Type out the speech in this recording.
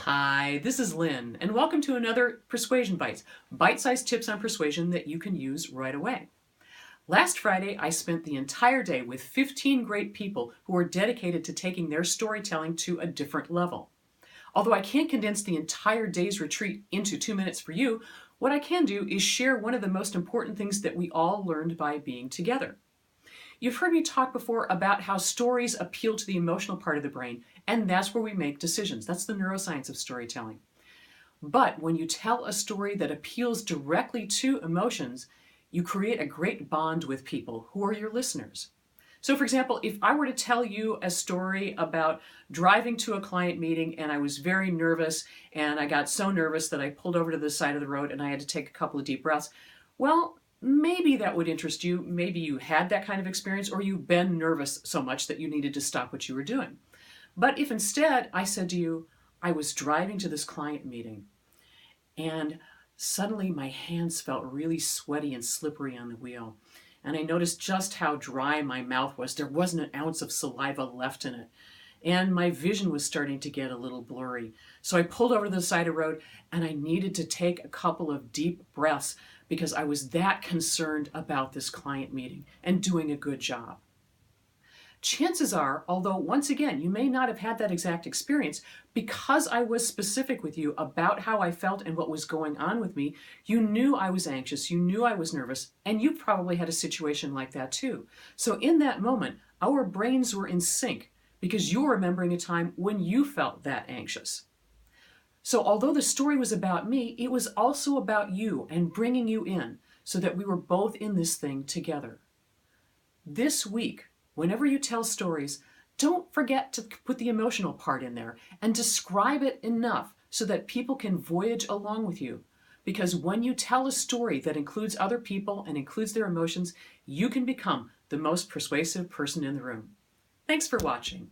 Hi, this is Lynn, and welcome to another Persuasion Bites, bite-sized tips on persuasion that you can use right away. Last Friday, I spent the entire day with 15 great people who are dedicated to taking their storytelling to a different level. Although I can't condense the entire day's retreat into 2 minutes for you, what I can do is share one of the most important things that we all learned by being together. You've heard me talk before about how stories appeal to the emotional part of the brain, and that's where we make decisions. That's the neuroscience of storytelling. But when you tell a story that appeals directly to emotions, you create a great bond with people who are your listeners. So for example, if I were to tell you a story about driving to a client meeting and I was very nervous and I got so nervous that I pulled over to the side of the road and I had to take a couple of deep breaths, well, maybe that would interest you. Maybe you had that kind of experience or you've been nervous so much that you needed to stop what you were doing. But if instead I said to you, I was driving to this client meeting and suddenly my hands felt really sweaty and slippery on the wheel. And I noticed just how dry my mouth was. There wasn't an ounce of saliva left in it. And my vision was starting to get a little blurry. So I pulled over to the side of the road and I needed to take a couple of deep breaths because I was that concerned about this client meeting and doing a good job. Chances are, although once again, you may not have had that exact experience, because I was specific with you about how I felt and what was going on with me, you knew I was anxious, you knew I was nervous, and you probably had a situation like that too. So in that moment, our brains were in sync because you were remembering a time when you felt that anxious. So although the story was about me, it was also about you and bringing you in so that we were both in this thing together. This week, whenever you tell stories, don't forget to put the emotional part in there and describe it enough so that people can voyage along with you. Because when you tell a story that includes other people and includes their emotions, you can become the most persuasive person in the room. Thanks for watching.